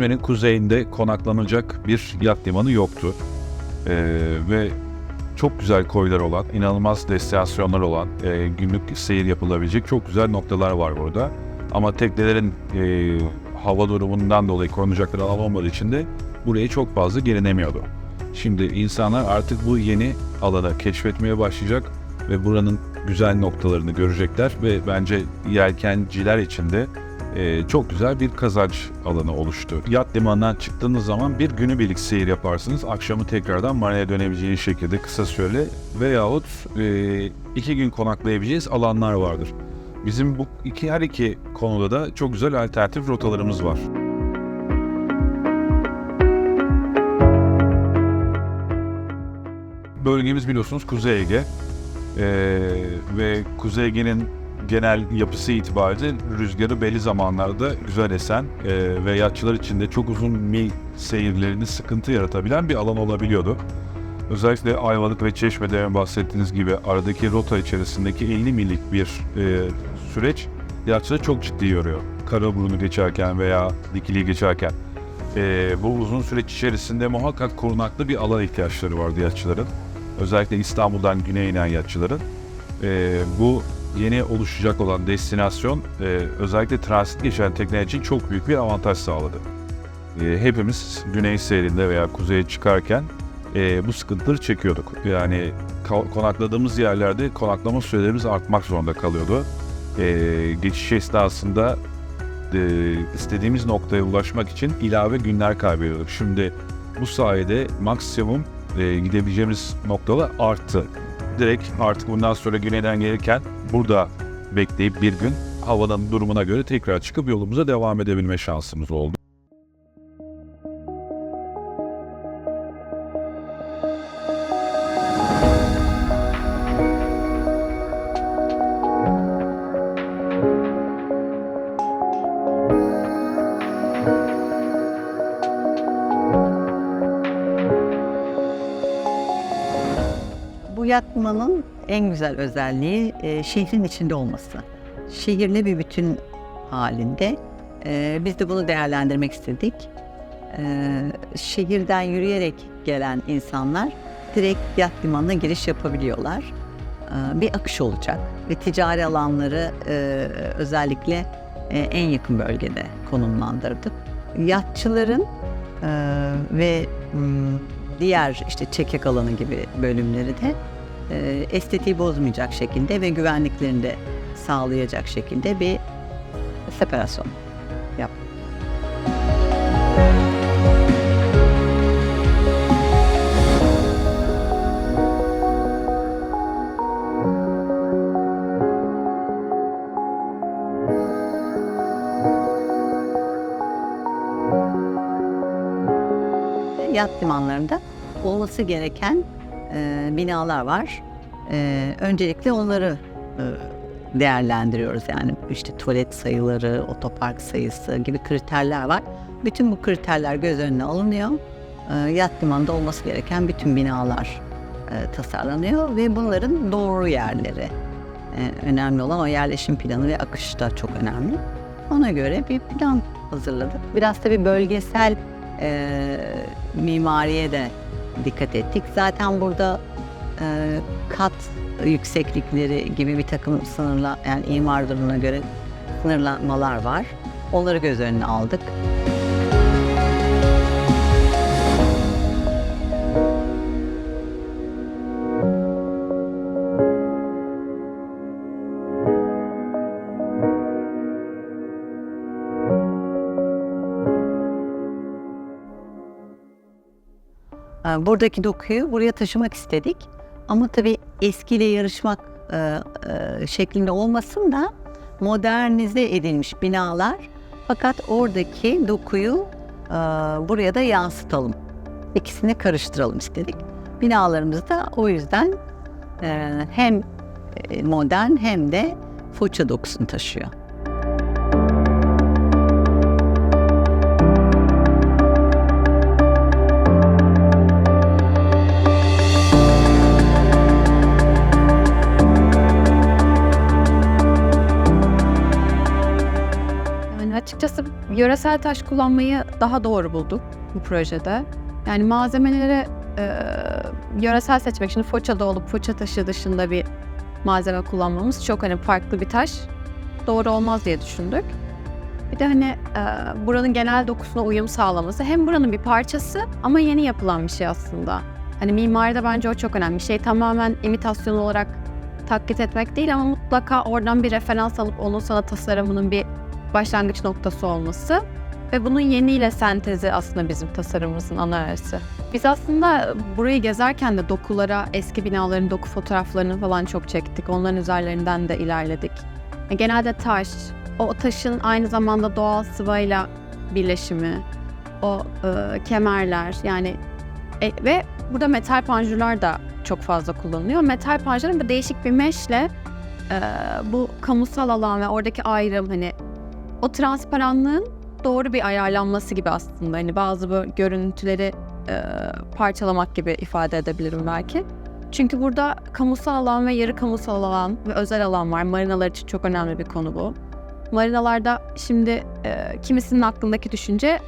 İzmir'in kuzeyinde konaklanacak bir yat limanı yoktu. Ve çok güzel koylar olan, inanılmaz destinasyonlar olan, günlük seyir yapılabilecek çok güzel noktalar var burada. Ama teknelerin hava durumundan dolayı korunacakları alan olmadığı için de buraya çok fazla gelinemiyordu. Şimdi insanlar artık bu yeni alanı keşfetmeye başlayacak ve buranın güzel noktalarını görecekler ve bence yelkenciler için de çok güzel bir kazanç alanı oluştu. Yat limanından çıktığınız zaman bir günübirlik seyir yaparsınız. Akşamı tekrardan marinaya dönebileceğiniz şekilde kısa süreli veyahut 2 gün konaklayabileceğiniz alanlar vardır. Bizim bu her iki konuda da çok güzel alternatif rotalarımız var. Bölgemiz biliyorsunuz Kuzey Ege ve Kuzey Ege'nin genel yapısı itibariyle rüzgarı belli zamanlarda güzel esen ve yatçılar için de çok uzun mil seyirlerini sıkıntı yaratabilen bir alan olabiliyordu. Özellikle Ayvalık ve Çeşme'de bahsettiğiniz gibi aradaki rota içerisindeki 50 millik bir süreç yatçıları çok ciddi yoruyor. Karaburun'u geçerken veya Dikili'yi geçerken. Bu uzun süreç içerisinde muhakkak korunaklı bir alan ihtiyaçları vardı yatçıların. Özellikle İstanbul'dan güneye inen yatçıların. Bu yeni oluşacak olan destinasyon özellikle transit geçen tekneler için çok büyük bir avantaj sağladı. Hepimiz güney seyrinde veya kuzeye çıkarken bu sıkıntıları çekiyorduk. Yani konakladığımız yerlerde konaklama sürelerimiz artmak zorunda kalıyordu. Geçiş esnasında istediğimiz noktaya ulaşmak için ilave günler kaybediyorduk. Şimdi bu sayede maksimum gidebileceğimiz noktalar arttı. Direkt artık bundan sonra güneyden gelirken burada bekleyip bir gün havanın durumuna göre tekrar çıkıp yolumuza devam edebilme şansımız oldu. Bu yat limanının en güzel özelliği şehrin içinde olması. Şehirle bir bütün halinde. Biz de bunu değerlendirmek istedik. Şehirden yürüyerek gelen insanlar direkt yat limanına giriş yapabiliyorlar. Bir akış olacak ve ticari alanları özellikle en yakın bölgede konumlandırdık. Yatçıların ve diğer işte çekek alanı gibi bölümleri de estetiği bozmayacak şekilde ve güvenliklerini de sağlayacak şekilde bir separasyon yap. Yat limanlarında olması gereken binalar var. Öncelikle onları değerlendiriyoruz. Yani işte tuvalet sayıları, otopark sayısı gibi kriterler var. Bütün bu kriterler göz önüne alınıyor. Yat limanında olması gereken bütün binalar tasarlanıyor ve bunların doğru yerleri. Önemli olan o yerleşim planı ve akış da çok önemli. Ona göre bir plan hazırladık. Biraz tabii bölgesel mimariye de dikkat ettik. Zaten burada kat yükseklikleri gibi bir takım yani imar durumuna göre sınırlamalar var. Onları göz önüne aldık. Buradaki dokuyu buraya taşımak istedik. Ama tabii eskiyle yarışmak şeklinde olmasın da modernize edilmiş binalar. Fakat oradaki dokuyu buraya da yansıtalım. İkisini karıştıralım istedik. Binalarımız da o yüzden hem modern hem de Foça dokusunu taşıyor. Yöresel taş kullanmayı daha doğru bulduk bu projede. Yani malzemeleri yöresel seçmek. Şimdi Foça'da olup Foça taşı dışında bir malzeme kullanmamız çok hani farklı bir taş. Doğru olmaz diye düşündük. Bir de hani buranın genel dokusuna uyum sağlaması. Hem buranın bir parçası ama yeni yapılan bir şey aslında. Hani mimaride bence o çok önemli. Şey tamamen imitasyon olarak taklit etmek değil ama mutlaka oradan bir referans alıp onun sana tasarımının bir başlangıç noktası olması. Ve bunun yeniyle sentezi aslında bizim tasarımımızın ana öğesi. Biz aslında burayı gezerken de dokulara, eski binaların doku fotoğraflarını falan çok çektik. Onların üzerlerinden de ilerledik. Genelde taş, o taşın aynı zamanda doğal sıvayla birleşimi, o kemerler yani ve burada metal panjurlar da çok fazla kullanılıyor. Metal panjurun bu değişik bir meşle bu kamusal alan ve oradaki ayrım hani o transparanlığın doğru bir ayarlanması gibi aslında. Hani bazı böyle görüntüleri parçalamak gibi ifade edebilirim belki. Çünkü burada kamusal alan ve yarı kamusal alan ve özel alan var. Marinalar için çok önemli bir konu bu. Marinalarda şimdi kimisinin aklındaki düşünce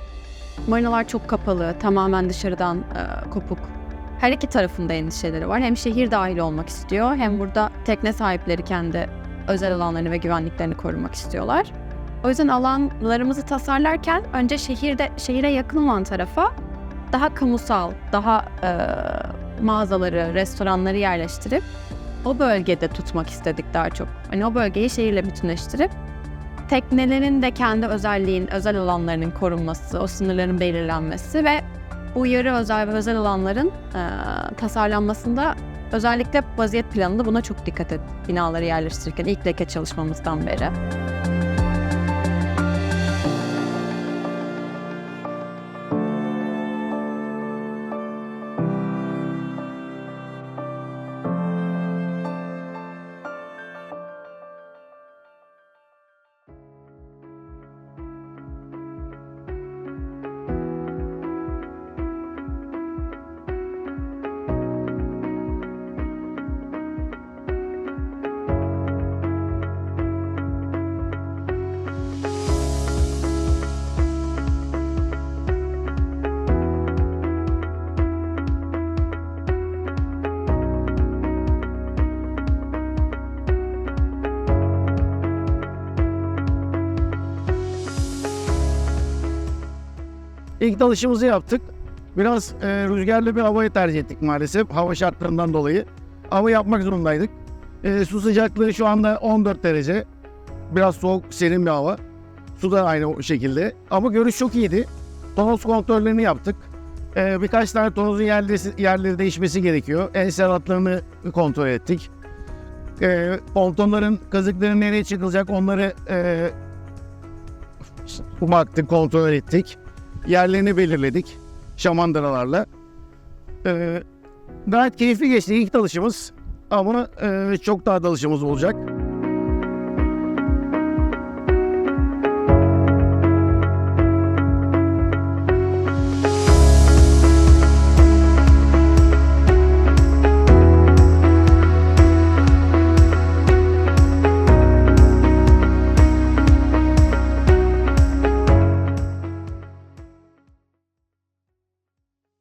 marinalar çok kapalı, tamamen dışarıdan kopuk. Her iki tarafında endişeleri var. Hem şehir dahil olmak istiyor hem burada tekne sahipleri kendi özel alanlarını ve güvenliklerini korumak istiyorlar. O yüzden alanlarımızı tasarlarken önce şehire yakın olan tarafa daha kamusal, daha mağazaları, restoranları yerleştirip o bölgede tutmak istedik daha çok. Hani o bölgeyi şehirle bütünleştirip teknelerin de kendi özel alanlarının korunması, o sınırların belirlenmesi ve bu yarı özel ve özel alanların tasarlanmasında özellikle vaziyet planında buna çok dikkat et. Binaları yerleştirirken ilk leke çalışmamızdan beri. İlk dalışımızı yaptık. Biraz rüzgarlı bir havayı tercih ettik maalesef. Hava şartlarından dolayı. Ama yapmak zorundaydık. Su sıcaklığı şu anda 14 derece. Biraz soğuk, serin bir hava. Su da aynı o şekilde. Ama görüş çok iyiydi. Tonoz kontrollerini yaptık. Birkaç tane tonozun yerleri değişmesi gerekiyor. Ensel hatlarını kontrol ettik. Pontonların kazıkları nereye çıkılacak onları baktık, kontrol ettik. Yerlerini belirledik şamandıralarla. Gayet keyifli geçti ilk dalışımız ama çok daha dalışımız olacak.